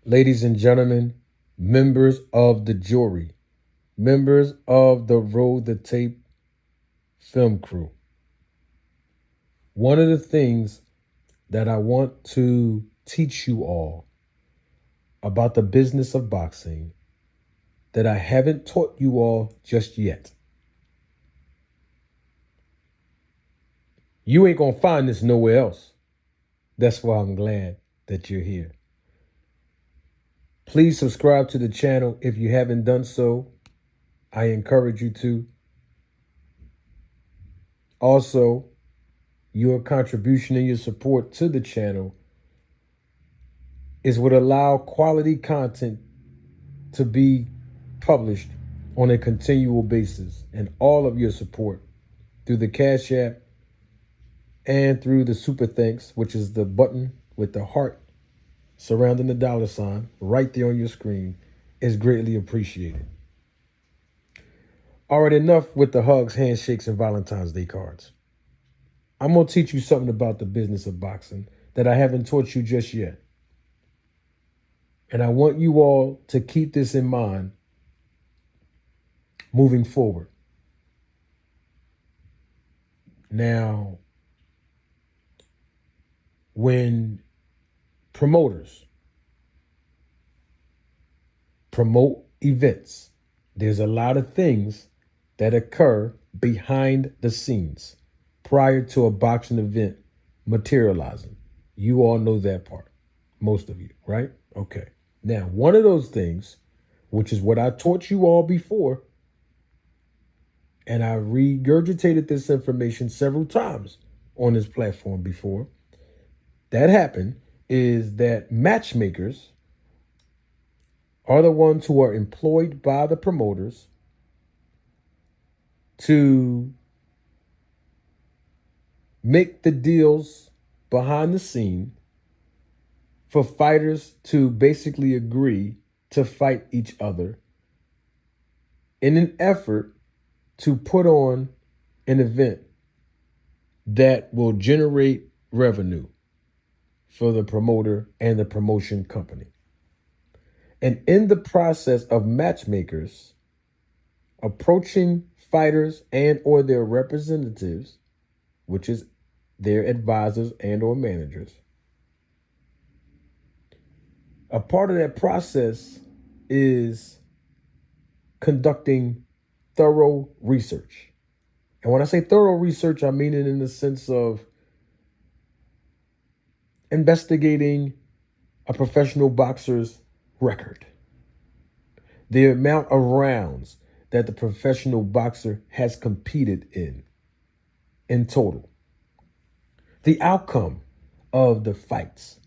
Ladies and gentlemen, members of the jury, members of the Roll the Tape film crew, one of the things that I want to teach you all about the business of boxing that I haven't taught you all just yet. You ain't gonna find this nowhere else. That's why I'm glad that you're here. Please subscribe to the channel if you haven't done so. I encourage you to. Also, your contribution and your support to the channel is what allow quality content to be published on a continual basis, and all of your support through the Cash App and through the Super Thanks, which is the button with the heart surrounding the $ right there on your screen, is greatly appreciated. All right, enough with the hugs, handshakes, and Valentine's Day cards. I'm going to teach you something about the business of boxing that I haven't taught you just yet. And I want you all to keep this in mind moving forward. Now, when promoters promote events, there's a lot of things that occur behind the scenes prior to a boxing event materializing. You all know that part, most of you, right? Okay. Now, one of those things, which is what I taught you all before, and I regurgitated this information several times on this platform before, that happened is that matchmakers are the ones who are employed by the promoters to make the deals behind the scene for fighters to basically agree to fight each other in an effort to put on an event that will generate revenue for the promoter and the promotion company. And in the process of matchmakers approaching fighters and or their representatives, which is their advisors and or managers, a part of that process is conducting thorough research. And when I say thorough research, I mean it in the sense of investigating a professional boxer's record, the amount of rounds that the professional boxer has competed in total, the outcome of the fights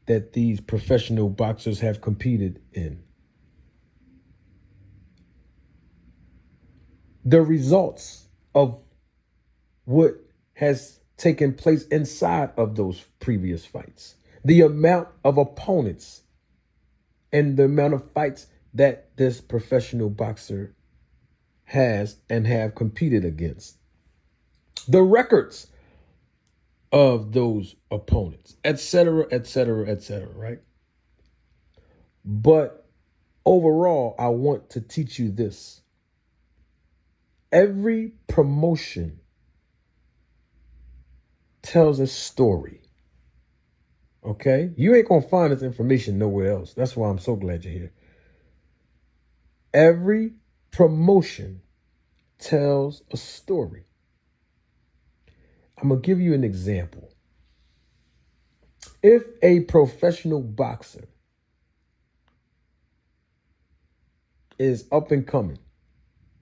that these professional boxers have competed in, the results of what has taken place inside of those previous fights, the amount of opponents and the amount of fights that this professional boxer has and have competed against, the records of those opponents, etc., etc., etc., right? But overall, I want to teach you this. Every promotion tells a story. Okay? You ain't gonna find this information nowhere else. That's why I'm so glad you're here. Every promotion tells a story. I'm gonna give you an example. If a professional boxer is up and coming,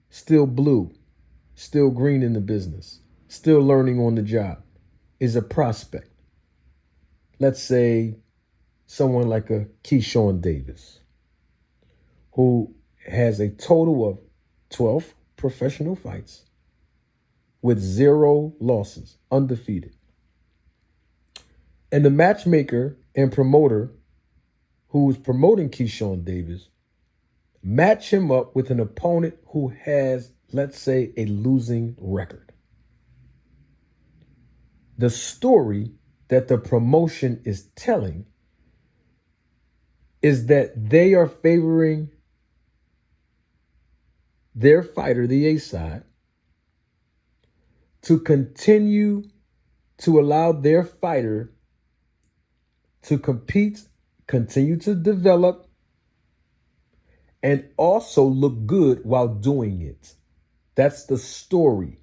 still blue, still green in the business, still learning on the job, is a prospect, let's say someone like a Keyshawn Davis, who has a total of 12 professional fights with 0 losses, undefeated. And the matchmaker and promoter who's promoting Keyshawn Davis match him up with an opponent who has, let's say, a losing record. The story that the promotion is telling is that they are favoring their fighter, the A side, to continue to allow their fighter to compete, continue to develop, and also look good while doing it. That's the story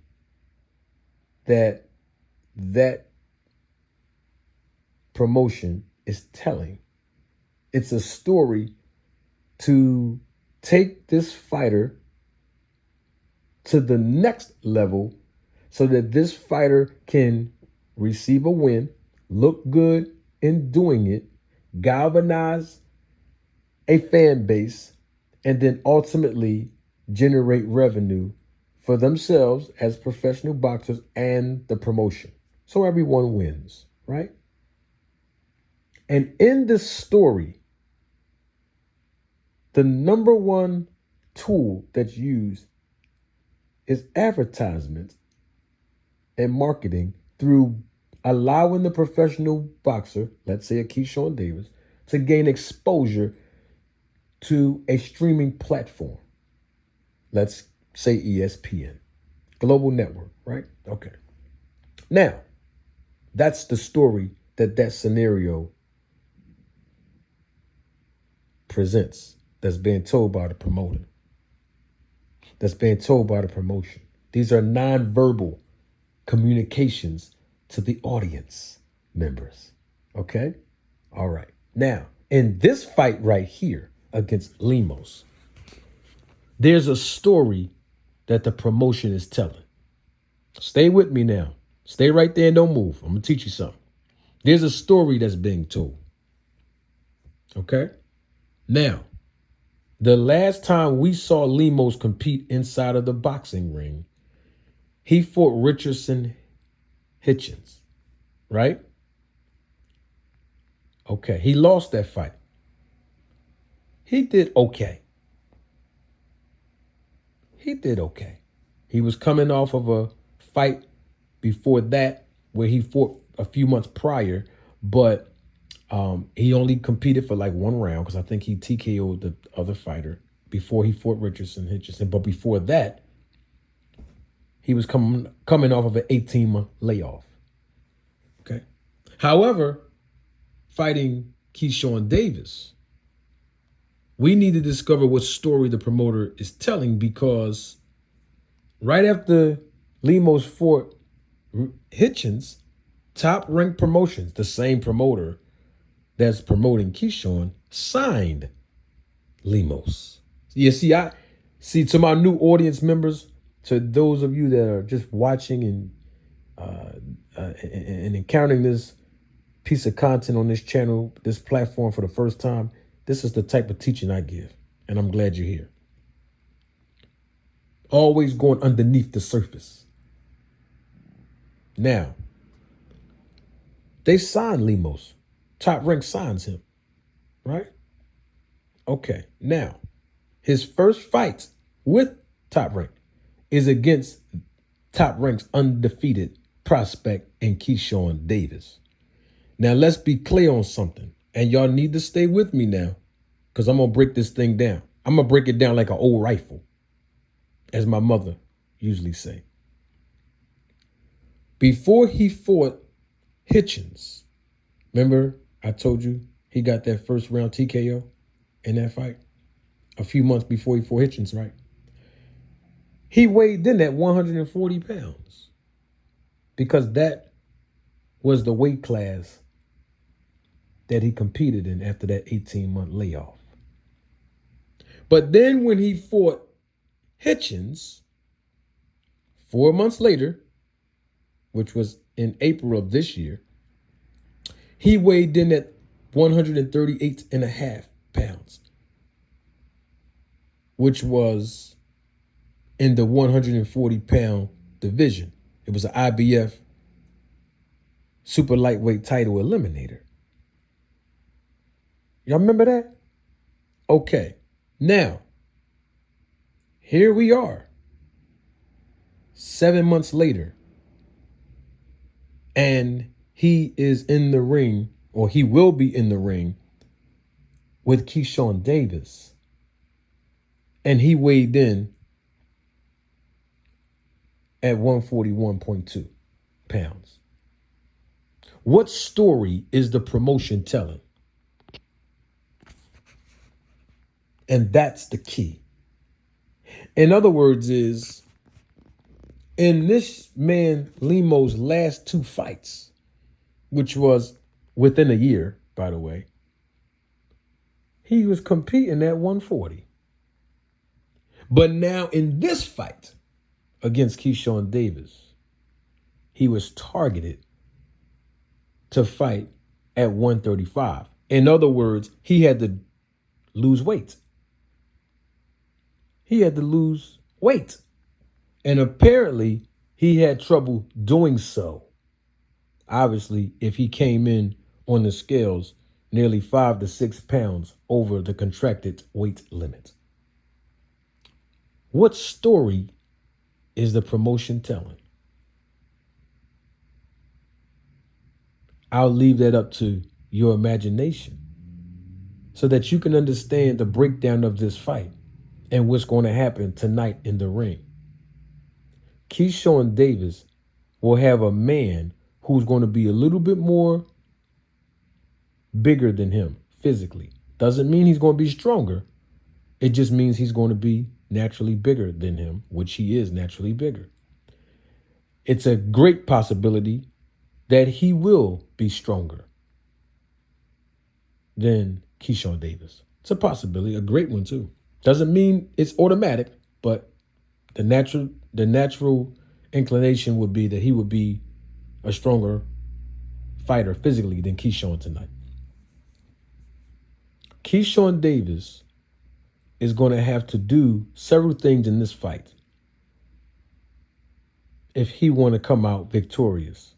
that promotion is telling. It's a story to take this fighter to the next level so that this fighter can receive a win, look good in doing it, galvanize a fan base, and then ultimately generate revenue for themselves as professional boxers and the promotion. So everyone wins, right? And in this story, the number one tool that's used is advertisement and marketing through allowing the professional boxer, let's say a Keyshawn Davis, to gain exposure to a streaming platform. Let's say ESPN, global network, right? Okay. Now, that's the story that scenario presents, that's being told by the promoter, that's being told by the promotion. These are nonverbal communications to the audience members. Okay? All right. Now, in this fight right here against Lemos, there's a story that the promotion is telling. Stay with me now. Stay right there and don't move. I'm going to teach you something. There's a story that's being told. Okay? Now, the last time we saw Lemos compete inside of the boxing ring, he fought Richardson Hitchens, right? Okay, he lost that fight. He did okay. He did okay. He was coming off of a fight before that where he fought a few months prior, but he only competed for like one round because I think he TKO'd the other fighter before he fought Richardson Hitchens. But before that, he was coming off of an 18-month layoff. Okay. However, fighting Keyshawn Davis, we need to discover what story the promoter is telling, because right after Lemos fought Hitchens, Top Rank Promotions, the same promoter that's promoting Keyshawn, signed Lemos. You see, to my new audience members, to those of you that are just watching and encountering this piece of content on this channel, this platform for the first time, this is the type of teaching I give, and I'm glad you're here. Always going underneath the surface. Now, they signed Lemos. Top Rank signs him, right? Okay, now, his first fight with Top Rank is against Top Rank's undefeated prospect in Keyshawn Davis. Now, let's be clear on something, and y'all need to stay with me now, because I'm going to break this thing down. I'm going to break it down like an old rifle, as my mother usually say. Before he fought Hitchens, remember I told you he got that first round TKO in that fight a few months before he fought Hitchens, right? He weighed in at 140 pounds because that was the weight class that he competed in after that 18-month layoff. But then when he fought Hitchens 4 months later, which was in April of this year, he weighed in at 138.5 pounds, which was in the 140-pound division. It was an IBF super lightweight title eliminator. Y'all remember that? Okay. Now, here we are, 7 months later, and he is in the ring, or he will be in the ring, with Keyshawn Davis, and he weighed in at 141.2 pounds. What story is the promotion telling? And that's the key. In other words, is in this man Lemos' last two fights, which was within a year, by the way, he was competing at 140. But now in this fight against Keyshawn Davis, he was targeted to fight at 135. In other words, he had to lose weight. He had to lose weight. And apparently, he had trouble doing so. Obviously, if he came in on the scales nearly 5 to 6 pounds over the contracted weight limit. What story is the promotion telling? I'll leave that up to your imagination so that you can understand the breakdown of this fight and what's going to happen tonight in the ring. Keyshawn Davis will have a man who's going to be a little bit more bigger than him physically. Doesn't mean he's going to be stronger. It just means he's going to be naturally bigger than him, which he is naturally bigger. It's a great possibility that he will be stronger than Keyshawn Davis. It's a possibility, a great one too. Doesn't mean it's automatic, but the natural inclination would be that he would be a stronger fighter physically than Keyshawn tonight. Keyshawn Davis is going to have to do several things in this fight if he want to come out victorious.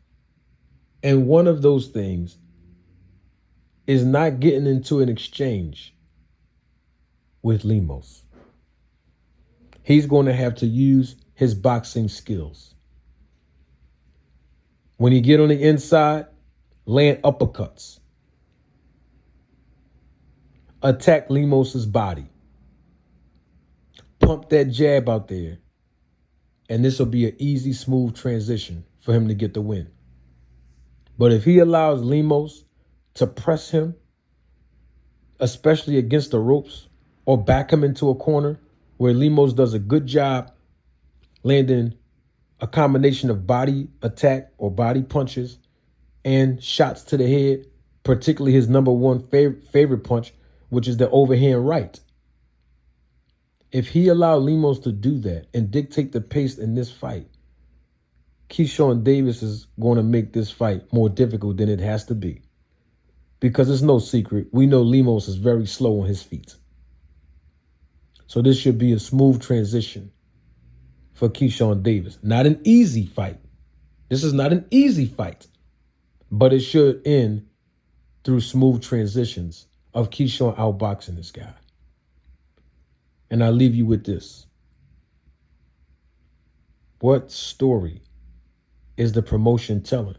And one of those things is not getting into an exchange with Lemos. He's going to have to use his boxing skills. When he get on the inside, land uppercuts. Attack Lemos' body. Pump that jab out there. And this will be an easy, smooth transition for him to get the win. But if he allows Lemos to press him, especially against the ropes, or back him into a corner where Lemos does a good job landing a combination of body attack or body punches and shots to the head, particularly his number one favorite punch, which is the overhand right. If he allowed Lemos to do that and dictate the pace in this fight, Keyshawn Davis is going to make this fight more difficult than it has to be. Because it's no secret, we know Lemos is very slow on his feet. So this should be a smooth transition for Keyshawn Davis. Not an easy fight. This is not an easy fight. But it should end through smooth transitions of Keyshawn outboxing this guy. And I'll leave you with this. What story is the promotion telling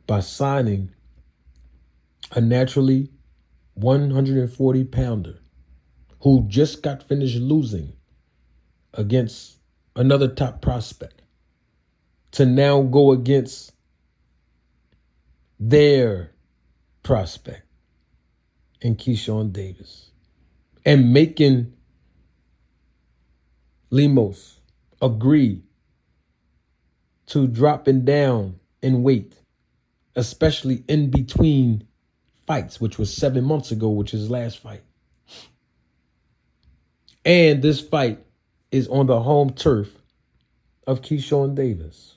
by signing a naturally 140-pounder who just got finished losing against another top prospect to now go against their prospect in Keyshawn Davis and making Lemos agree to dropping down in weight, especially in between fights, which was 7 months ago, which is his last fight. And this fight is on the home turf of Keyshawn Davis.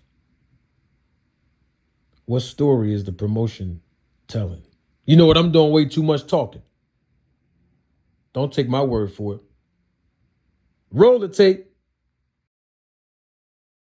What story is the promotion telling? You know what? I'm doing way too much talking. Don't take my word for it. Roll the tape.